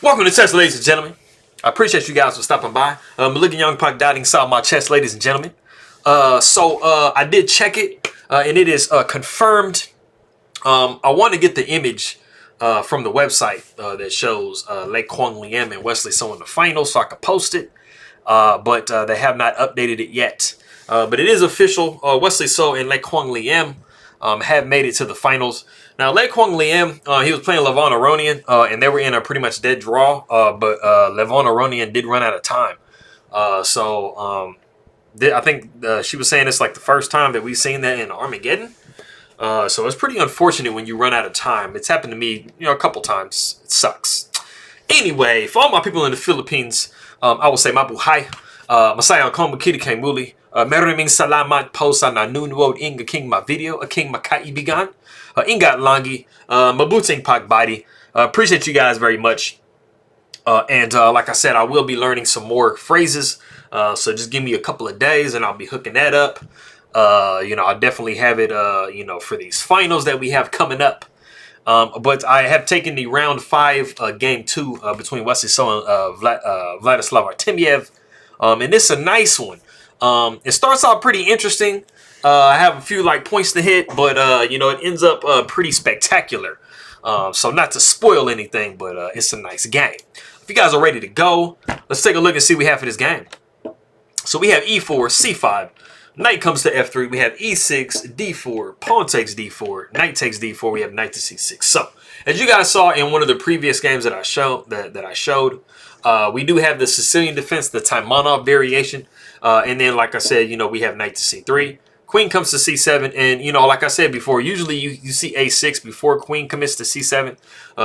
Welcome to chess, ladies and gentlemen. I appreciate you guys for stopping by. Maligan Young Puck dotting saw my chess, ladies and gentlemen. I did check it, and it is confirmed. I want to get the image from the website that shows Lei Kwang Liam and Wesley So in the finals, so I could post it. But they have not updated it yet. But it is official. Wesley So and Lei Kwang Liam have made it to the finals. Now, Lei Kwang Liam, he was playing Levon Aronian, and they were in a pretty much dead draw, but Levon Aronian did run out of time. I think she was saying it's like the first time that we've seen that in Armageddon. So it's pretty unfortunate when you run out of time. It's happened to me, a couple times. It sucks. Anyway, for all my people in the Philippines, I will say mabuhay. Masaya kong makita kay muli. Maraming salamat po sa nanonood ng aking video, aking makaibigan. Ingat lagi, mabuting pagbati. Appreciate you guys very much. And like I said, I will be learning some more phrases. So just give me a couple of days and I'll be hooking that up. I'll definitely have it, for these finals that we have coming up. But I have taken the round 5 game 2 between Wesley So and Vladislav Artemiev. And it's a nice one. It starts out pretty interesting. I have a few points to hit, but it ends up pretty spectacular. So not to spoil anything, but it's a nice game. If you guys are ready to go, let's take a look and see what we have for this game. So we have e4, c5, knight comes to f3. We have e6, d4, pawn takes d4, knight takes d4. We have knight to c6. So as you guys saw in one of the previous games that I showed, we do have the Sicilian defense, the Taimanov variation, and then like I said, we have knight to c3. Queen comes to c7, and like I said before, usually you see a6 before queen commits to c7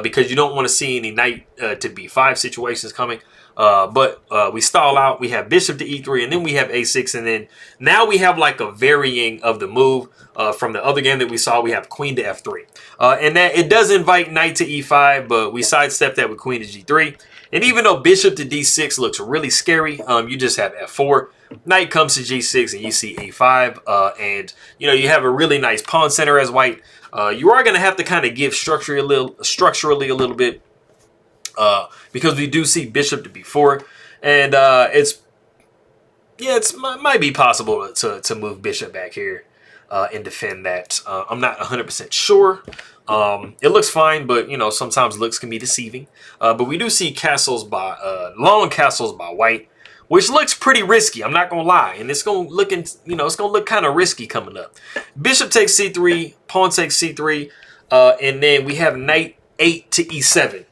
because you don't want to see any knight to b5 situations coming. But we stall out. We have bishop to e3, and then we have a6, and then now we have a varying of the move from the other game that we saw. We have queen to f3, and that it does invite knight to e5, but we sidestep that with queen to g3. And even though bishop to d6 looks really scary, you just have f4. Knight comes to g6 and you see a5, and you have a really nice pawn center as white. You are going to have to kind of give structurally a little bit because we do see bishop to b4, and it might be possible to move bishop back here and defend that. I'm not 100% sure. It looks fine, but sometimes looks can be deceiving. But we do see long castles by white, which looks pretty risky. I'm not gonna lie, and it's gonna look kind of risky coming up. Bishop takes c3, pawn takes c3, and then we have knight 8 to e7.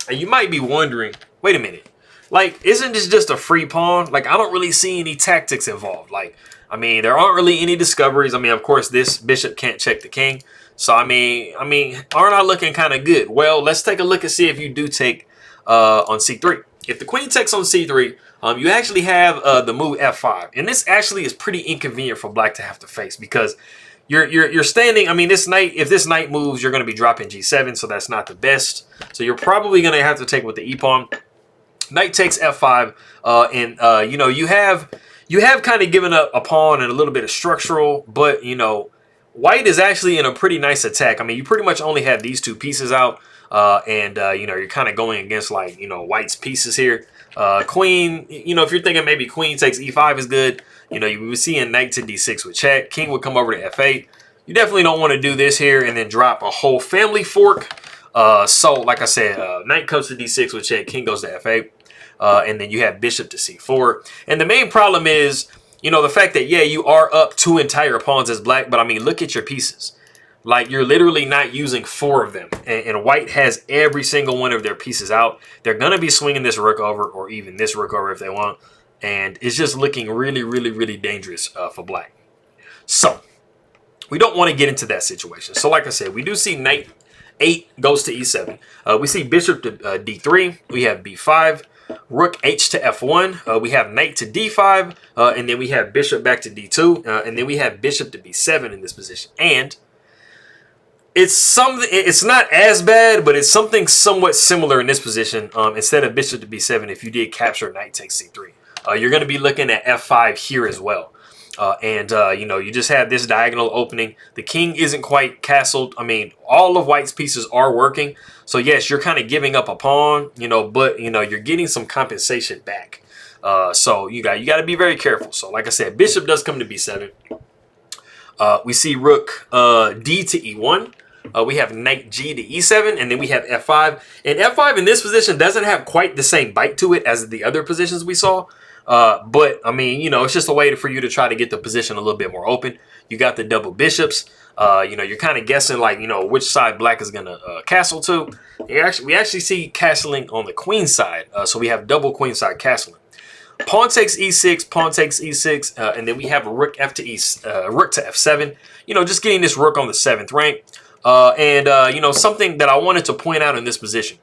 And you might be wondering, wait a minute, isn't this just a free pawn? I don't really see any tactics involved. There aren't really any discoveries. Of course, this bishop can't check the king. So, aren't I looking kind of good? Well, let's take a look and see if you do take on c3. If the queen takes on c3, you actually have the move f5. And this actually is pretty inconvenient for black to have to face because you're standing. If this knight moves, you're going to be dropping g7, so that's not the best. So you're probably going to have to take with the e-pawn. Knight takes f5, and you have kind of given up a pawn and a little bit of structural, but white is actually in a pretty nice attack. You pretty much only have these two pieces out, and you're kind of going against white's pieces here. Queen, if you're thinking maybe queen takes e5 is good, you would see a knight to d6 with check. King would come over to f8. You definitely don't want to do this here and then drop a whole family fork. So like I said, knight comes to d6 with check, king goes to f8, and then you have bishop to c4. And the main problem is, the fact that, you are up 2 entire pawns as black, but look at your pieces. You're literally not using 4 of them. And white has every single one of their pieces out. They're going to be swinging this rook over or even this rook over if they want. And it's just looking really, really, really dangerous for black. So, we don't want to get into that situation. So, like I said, we do see knight 8 goes to e7. We see bishop to d3. We have b5. Rook h to f1. We have knight to d5. And then we have bishop back to d2. And then we have bishop to b7 in this position. And it's not as bad, but it's something somewhat similar in this position. Instead of bishop to b7, if you did capture knight takes c3. You're going to be looking at f5 here as well. You know, you just have this diagonal opening. The king isn't quite castled. I mean, all of white's pieces are working. So yes, you're kind of giving up a pawn, you know, but you know, you're getting some compensation back. So you got to be very careful. So like I said, bishop does come to b7. We see rook d to e1. We have knight g to e7, and then we have f5. And f5 in this position doesn't have quite the same bite to it as the other positions we saw. But I mean, you know, it's just a way for you to try to get the position a little bit more open. You got the double bishops. You know, you're kind of guessing like, you know, which side black is gonna castle to. We actually see castling on the queen side. So we have double queen side castling. Pawn takes e6, pawn takes e6, and then we have a rook f to rook to f7. You know, just getting this rook on the 7th rank. You know, something that I wanted to point out in this position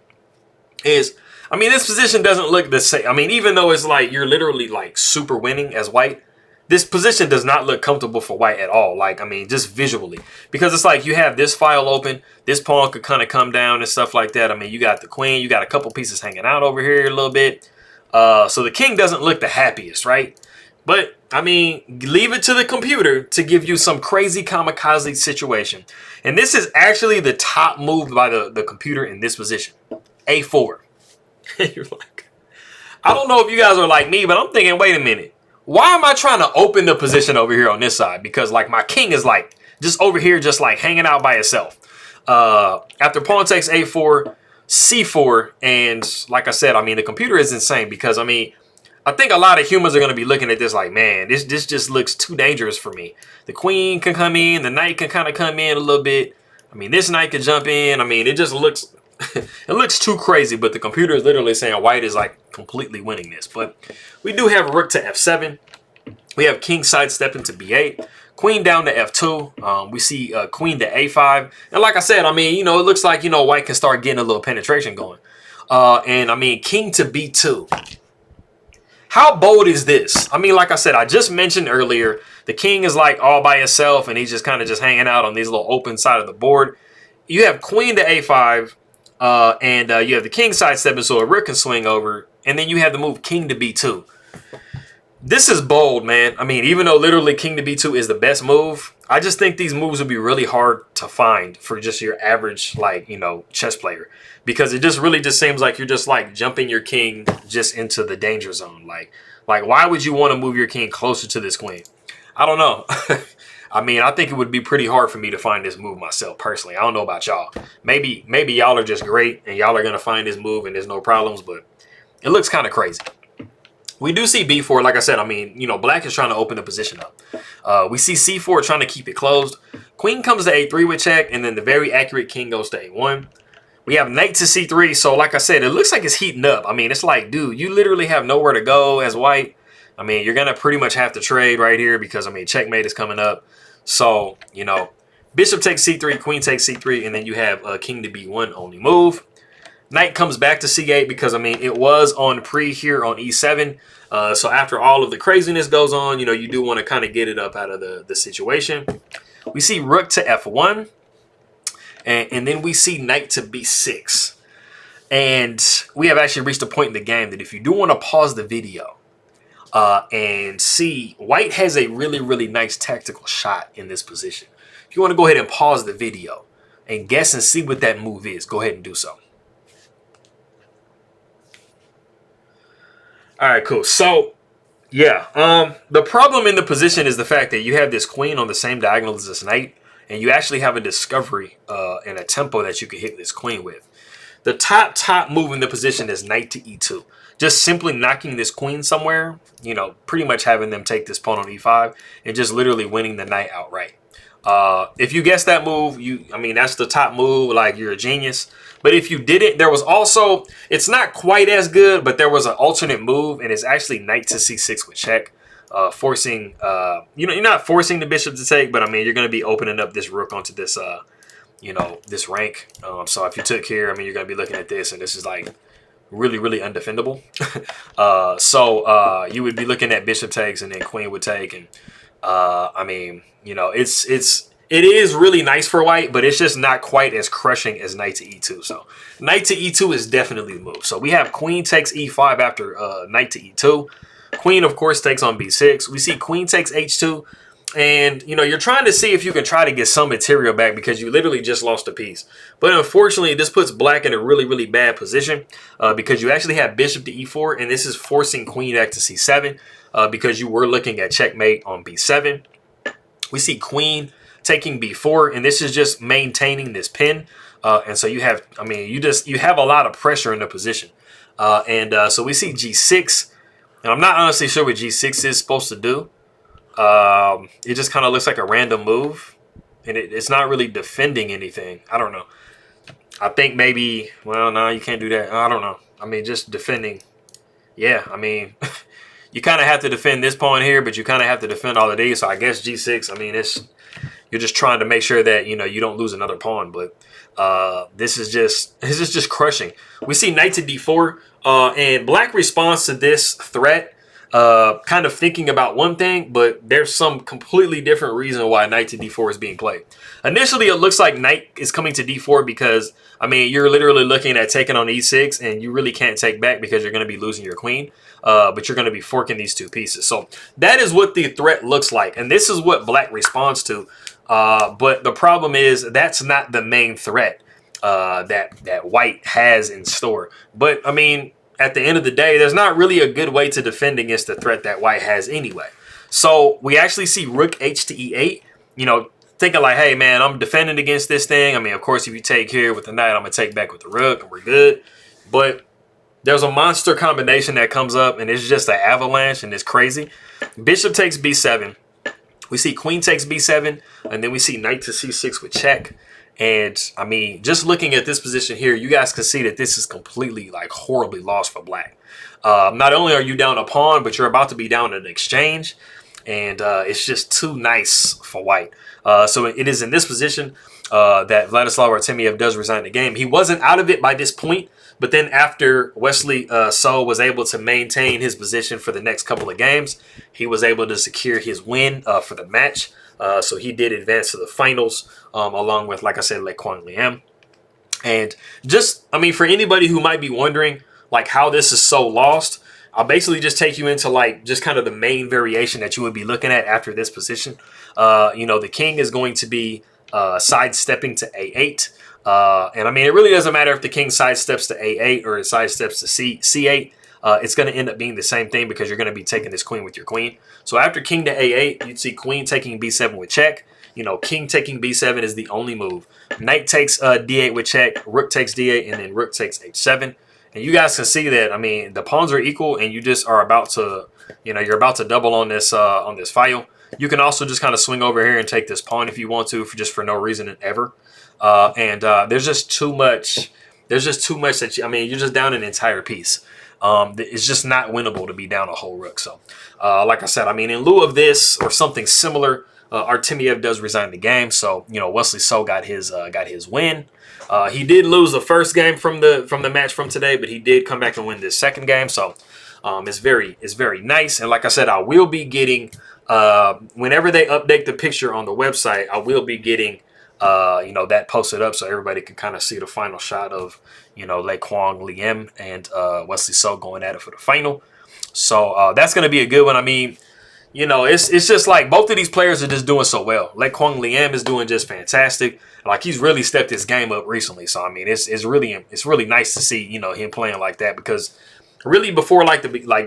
is, I mean, this position doesn't look the same. I mean, even though it's like you're literally like super winning as white, this position does not look comfortable for white at all. Like, I mean, just visually, because it's like you have this file open, this pawn could kind of come down and stuff like that. I mean, you got the queen, you got a couple pieces hanging out over here a little bit. So the king doesn't look the happiest, right? But I mean, leave it to the computer to give you some crazy kamikaze situation. And this is actually the top move by the computer in this position. A4. You're like, I don't know if you guys are like me, but I'm thinking, wait a minute. Why am I trying to open the position over here on this side? Because like my king is like just over here, just like hanging out by itself. After pawn takes a4, c4, and like I said, I mean, the computer is insane because I mean, I think a lot of humans are going to be looking at this like, man, this just looks too dangerous for me. The queen can come in, the knight can kind of come in a little bit. I mean, this knight could jump in. I mean, it just looks, it looks too crazy, but the computer is literally saying white is like completely winning this. But we do have rook to f7. We have king sidestepping to b8. Queen down to f2. We see queen to a5. And like I said, I mean, you know, it looks like, you know, white can start getting a little penetration going. And I mean, king to b2. How bold is this? I mean, like I said, I just mentioned earlier, the king is like all by himself and he's just kind of just hanging out on these little open side of the board. You have queen to a5 you have the king sidestepping so a rook can swing over. And then you have the move king to b2. This is bold, man. I mean, even though literally king to b2 is the best move, I just think these moves would be really hard to find for just your average, like, you know, chess player. Because it just really just seems like you're just like jumping your king just into the danger zone. Like why would you want to move your king closer to this queen? I don't know. I mean, I think it would be pretty hard for me to find this move myself personally. I don't know about y'all. Maybe y'all are just great and y'all are going to find this move and there's no problems, but it looks kind of crazy. We do see b4, like I said, I mean, you know, black is trying to open the position up. We see c4 trying to keep it closed. Queen comes to a3 with check, and then the very accurate king goes to a1. We have knight to c3, so like I said, it looks like it's heating up. I mean, it's like, dude, you literally have nowhere to go as white. I mean, you're going to pretty much have to trade right here because, I mean, checkmate is coming up. So, you know, bishop takes c3, queen takes c3, and then you have king to b1 only move. Knight comes back to c8 because, I mean, it was on pre here on e7. So after all of the craziness goes on, you know, you do want to kind of get it up out of the situation. We see rook to f1. And then we see knight to b6. And we have actually reached a point in the game that if you do want to pause the video and see, white has a really, really nice tactical shot in this position. If you want to go ahead and pause the video and guess and see what that move is, go ahead and do so. All right, cool. So, yeah, the problem in the position is the fact that you have this queen on the same diagonal as this knight, and you actually have a discovery and a tempo that you can hit this queen with. The top move in the position is knight to e2. Just simply knocking this queen somewhere, you know, pretty much having them take this pawn on e5 and just literally winning the knight outright. If you guess that move, I mean, that's the top move, like you're a genius. But if you didn't, there was also, it's not quite as good, but there was an alternate move, and it's actually knight to c6 with check. Forcing, you know, you're not forcing the bishop to take, but I mean, you're going to be opening up this rook onto this, you know, this rank. So if you took here, I mean, you're going to be looking at this, and this is like really, really undefendable. You would be looking at bishop takes, and then queen would take, and I mean, you know, it is really nice for white, but it's just not quite as crushing as knight to e2. So knight to e2 is definitely the move. So we have queen takes e5 after knight to e2. Queen, of course, takes on b6. We see queen takes h2. And, you know, you're trying to see if you can try to get some material back because you literally just lost a piece. But unfortunately, this puts black in a really, really bad position because you actually have bishop to e4. And this is forcing queen back to c7 because you were looking at checkmate on b7. We see queen taking b4. And this is just maintaining this pin. And so you have, I mean, you have a lot of pressure in the position. So we see g6. And I'm not honestly sure what g6 is supposed to do. It just kind of looks like a random move, and it's not really defending anything. I don't know. I think maybe, well, no, you can't do that. I don't know. I mean, just defending. Yeah, I mean, you kind of have to defend this pawn here, but you kind of have to defend all of these. So I guess g6, I mean, you're just trying to make sure that, you know, you don't lose another pawn. But this is just crushing. We see knight to d4, and black responds to this threat. Kind of thinking about one thing, but there's some completely different reason why knight to d4 is being played. Initially, it looks like knight is coming to d4 because, I mean, you're literally looking at taking on e6, and you really can't take back because you're going to be losing your queen, but you're going to be forking these two pieces. So that is what the threat looks like, and this is what black responds to. But the problem is that's not the main threat that white has in store. But, I mean, at the end of the day, there's not really a good way to defend against the threat that white has anyway. So we actually see rook h to e8, you know, thinking like, hey, man, I'm defending against this thing. I mean, of course, if you take here with the knight, I'm going to take back with the rook and we're good. But there's a monster combination that comes up and it's just an avalanche and it's crazy. Bishop takes b7. We see queen takes b7 and then we see knight to c6 with check. And, I mean, just looking at this position here, you guys can see that this is completely, like, horribly lost for black. Not only are you down a pawn, but you're about to be down an exchange. And it's just too nice for white. So it is in this position that Vladislav Artemiev does resign the game. He wasn't out of it by this point. But then after Wesley was able to maintain his position for the next couple of games, he was able to secure his win for the match. So he did advance to the finals along with, like I said, Lekwang. And just, I mean, for anybody who might be wondering, like, how this is so lost, I'll basically just take you into, like, just kind of the main variation that you would be looking at after this position. You know, the king is going to be sidestepping to a8. And, I mean, it really doesn't matter if the king sidesteps to a8 or it sidesteps to c8. It's going to end up being the same thing because you're going to be taking this queen with your queen. So after king to a8, you'd see queen taking b7 with check. You know, king taking b7 is the only move. Knight takes d8 with check, rook takes d8, and then rook takes h7. And you guys can see that, I mean, the pawns are equal and you just are about to, you know, you're about to double on this file. You can also just kind of swing over here and take this pawn if you want to, for no reason ever. There's just too much. There's just too much that I mean, you're just down an entire piece. It's just not winnable to be down a whole rook. So, like I said, I mean, in lieu of this or something similar, Artemiev does resign the game. So, you know, Wesley got his win. He did lose the first game from the match from today, but he did come back and win this second game. So, it's very nice. And like I said, I will be getting whenever they update the picture on the website, I will be getting you know, that posted up so everybody can kind of see the final shot of, you know, Lekwang and Wesley going at it for the final. So that's going to be a good one. I mean, you know, it's just like both of these players are just doing so well. Lekwang is doing just fantastic. Like, he's really stepped his game up recently. So I mean, it's really nice to see, you know, him playing like that because really before like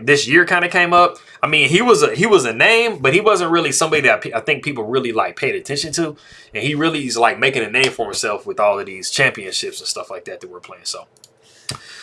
this year kind of came up, I mean, he was a name, but he wasn't really somebody that I think people really like paid attention to, and he really is like making a name for himself with all of these championships and stuff like that we're playing. So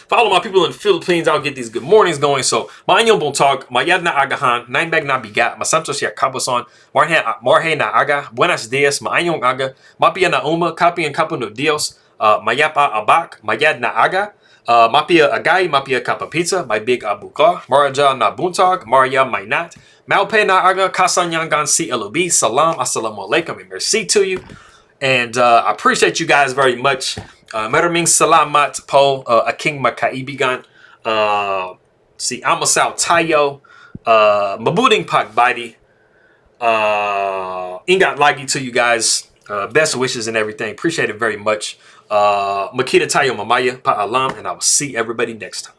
follow my people in the Philippines. I'll get these good mornings going. So maanyong buntag, mayad na agahan, nine bag na biga, masantos ya kabason, marhe na aga, buenos dias, maanyong aga, mapia na kapi and kapo no dios, mayapa abak, mayad na aga. Mapia agay, mapia kapapizza, my big abuka, maraja na buntag, Maria mainat, malpe na aga, kasanyangan si LOB, salam, assalamu alaikum, and merci to you. And I appreciate you guys very much. Maraming salamat po, aking makaibigan. Si amasaw tayo, mabuting pagbati. Ingat lagi to you guys. Best wishes and everything. Appreciate it very much. Makita tayo mamaya paalam, and I will see everybody next time.